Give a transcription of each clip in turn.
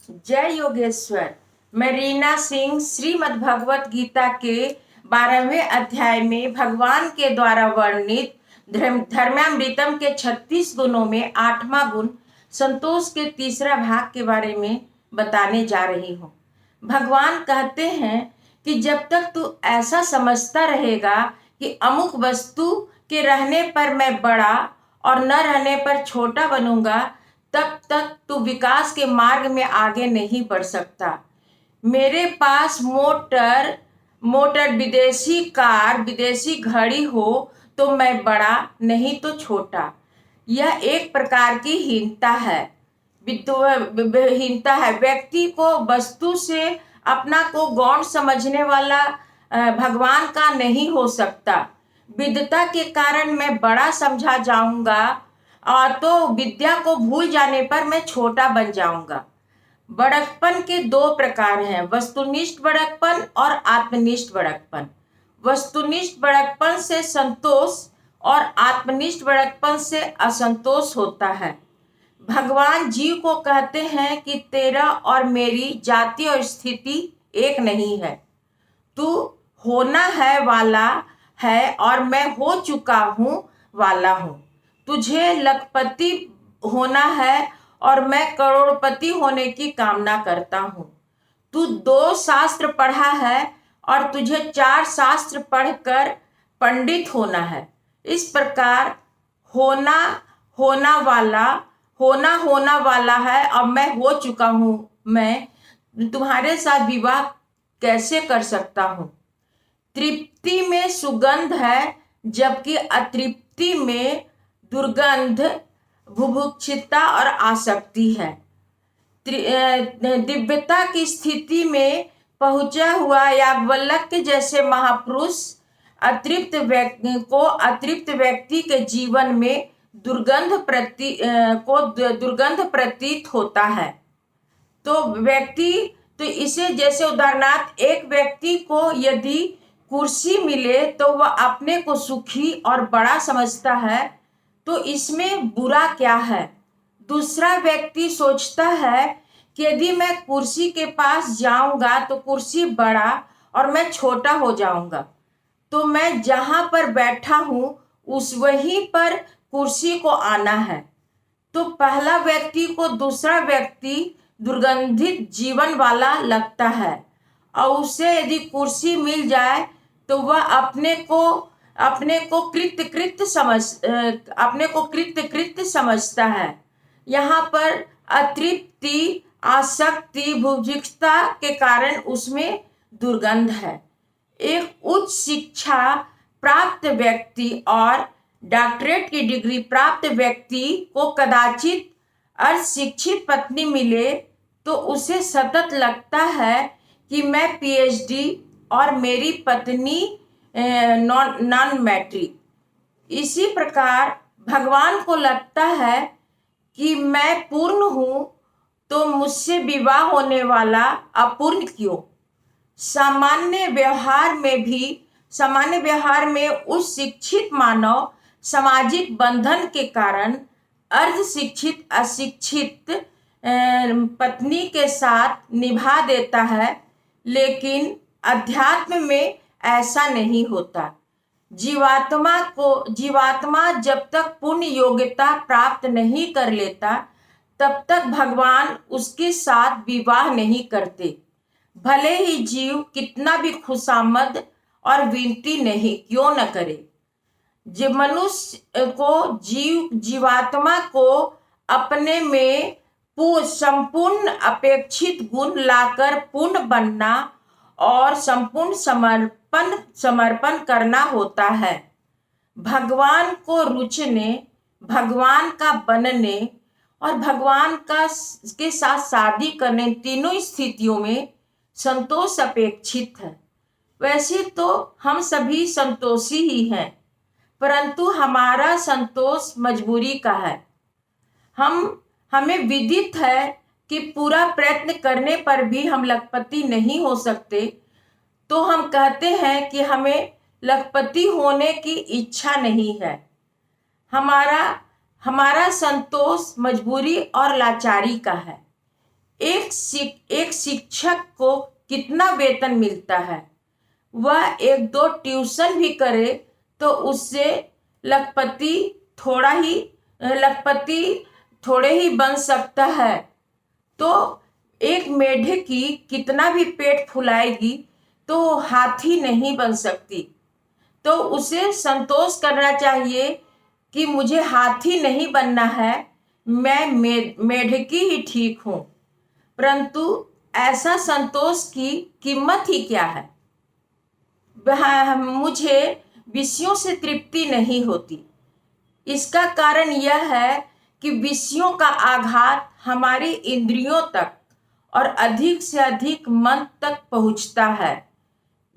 जय योगेश्वर। मैं रीना सिंह श्रीमद् भगवत गीता के 12वें अध्याय में भगवान के द्वारा वर्णित धर्मामृतम के 36 गुणों में 8वां गुण संतोष के तीसरा भाग के बारे में बताने जा रही हूँ। भगवान कहते हैं कि जब तक तू ऐसा समझता रहेगा कि अमुक वस्तु के रहने पर मैं बड़ा और न रहने पर छोटा बनूंगा, तब तक तू विकास के मार्ग में आगे नहीं बढ़ सकता। मेरे पास मोटर विदेशी कार विदेशी घड़ी हो तो मैं बड़ा नहीं तो छोटा। यह एक प्रकार की हीनता है। व्यक्ति को वस्तु से अपना को गौण समझने वाला भगवान का नहीं हो सकता। विद्वता के कारण मैं बड़ा समझा जाऊंगा और तो विद्या को भूल जाने पर मैं छोटा बन जाऊंगा। बड़कपन के दो प्रकार हैं, वस्तुनिष्ठ बड़कपन और आत्मनिष्ठ बड़कपन। वस्तुनिष्ठ बड़कपन से संतोष और आत्मनिष्ठ बड़कपन से असंतोष होता है। भगवान जीव को कहते हैं कि तेरा और मेरी जाति और स्थिति एक नहीं है। तू होना है वाला है और मैं हो चुका हूँ वाला हूँ। तुझे लखपति होना है और मैं करोड़पति होने की कामना करता हूँ। तू 2 शास्त्र पढ़ा है और तुझे 4 शास्त्र पढ़कर पंडित होना है। इस प्रकार होना वाला है और मैं हो चुका हूँ। मैं तुम्हारे साथ विवाह कैसे कर सकता हूँ? तृप्ति में सुगंध है जबकि अतृप्ति में दुर्गंध, बुभुक्षिता और आसक्ति है। दिव्यता की स्थिति में पहुंचा हुआ याज्ञवल्क्य के जैसे महापुरुष अतृप्त व्यक्ति के जीवन में दुर्गंध प्रतीत होता है। तो इसे जैसे उदाहरणार्थ एक व्यक्ति को यदि कुर्सी मिले तो वह अपने को सुखी और बड़ा समझता है, तो इसमें बुरा क्या है? दूसरा व्यक्ति सोचता है कि यदि मैं कुर्सी के पास जाऊंगा तो कुर्सी बड़ा और मैं छोटा हो जाऊंगा, तो मैं जहां पर बैठा हूं उस वहीं पर कुर्सी को आना है। तो पहला व्यक्ति को दूसरा व्यक्ति दुर्गंधित जीवन वाला लगता है और उसे यदि कुर्सी मिल जाए तो वह अपने को कृत्य समझता है। यहाँ पर अतृप्ति, आसक्ति, बुभुक्षिता के कारण उसमें दुर्गंध है। एक उच्च शिक्षा प्राप्त व्यक्ति और डॉक्टरेट की डिग्री प्राप्त व्यक्ति को कदाचित अशिक्षित पत्नी मिले तो उसे सतत लगता है कि मैं पीएचडी और मेरी पत्नी नॉन मैट्रिक। इसी प्रकार भगवान को लगता है कि मैं पूर्ण हूं तो मुझसे विवाह होने वाला अपूर्ण क्यों? सामान्य व्यवहार में उच्च शिक्षित मानव सामाजिक बंधन के कारण अर्ध शिक्षित अशिक्षित पत्नी के साथ निभा देता है, लेकिन अध्यात्म में ऐसा नहीं होता। जीवात्मा जब तक पुण्य योग्यता प्राप्त नहीं कर लेता तब तक भगवान उसके साथ विवाह नहीं करते, भले ही जीव कितना भी खुशामद और विनती नहीं क्यों न करे। मनुष्य को जीवात्मा को अपने में संपूर्ण अपेक्षित गुण लाकर पूर्ण बनना और संपूर्ण समर्पण करना होता है। भगवान को रुचने, भगवान का बनने और भगवान के साथ शादी करने, तीनों स्थितियों में संतोष अपेक्षित है। वैसे तो हम सभी संतोषी ही हैं, परंतु हमारा संतोष मजबूरी का है। हमें विदित है कि पूरा प्रयत्न करने पर भी हम लखपति नहीं हो सकते, तो हम कहते हैं कि हमें लखपति होने की इच्छा नहीं है। हमारा संतोष मजबूरी और लाचारी का है। एक शिक्षक को कितना वेतन मिलता है? वह एक दो ट्यूशन भी करे तो उससे लखपति लखपति थोड़े ही बन सकता है। तो एक मेढक कितना भी पेट फुलाएगी तो हाथी नहीं बन सकती। तो उसे संतोष करना चाहिए कि मुझे हाथी नहीं बनना है, मैं मेढकी ही ठीक हूँ। परंतु ऐसा संतोष की कीमत ही क्या है? मुझे विषयों से तृप्ति नहीं होती। इसका कारण यह है कि विषयों का आघात हमारी इंद्रियों तक और अधिक से अधिक मन तक पहुंचता है।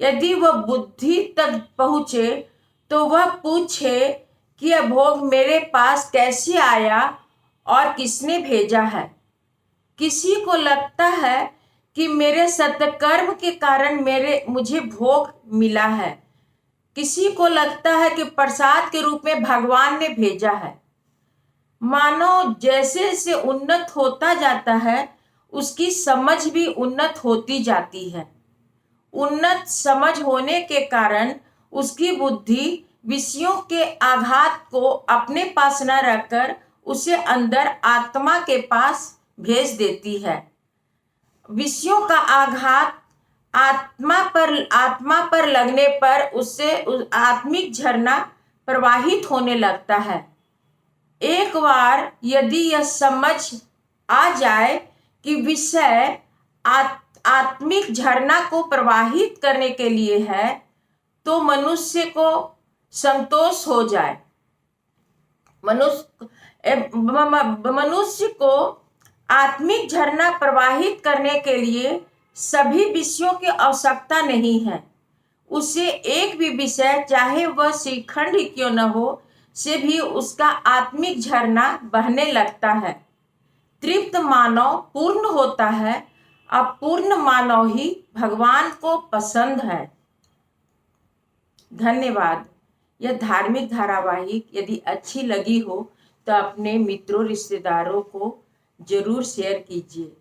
यदि वह बुद्धि तक पहुंचे तो वह पूछे कि यह भोग मेरे पास कैसे आया और किसने भेजा है। किसी को लगता है कि मेरे सत्कर्म के कारण मुझे भोग मिला है। किसी को लगता है कि प्रसाद के रूप में भगवान ने भेजा है। मानव जैसे जैसे उन्नत होता जाता है उसकी समझ भी उन्नत होती जाती है। उन्नत समझ होने के कारण उसकी बुद्धि विषयों के आघात को अपने पास न रखकर उसे अंदर आत्मा के पास भेज देती है। विषयों का आघात आत्मा पर लगने पर उससे आत्मिक झरना प्रवाहित होने लगता है। एक बार यदि यह समझ आ जाए कि विषय आत्मिक झरना को प्रवाहित करने के लिए है तो मनुष्य को संतोष हो जाए। मनुष्य को आत्मिक झरना प्रवाहित करने के लिए सभी विषयों की आवश्यकता नहीं है। उसे एक भी विषय, चाहे वह श्रीखंड ही क्यों न हो, से भी उसका आत्मिक झरना बहने लगता है। तृप्त मानव पूर्ण होता है। अपूर्ण मानव ही भगवान को पसंद है। धन्यवाद। यह धार्मिक धारावाहिक यदि अच्छी लगी हो तो अपने मित्रों रिश्तेदारों को जरूर शेयर कीजिए।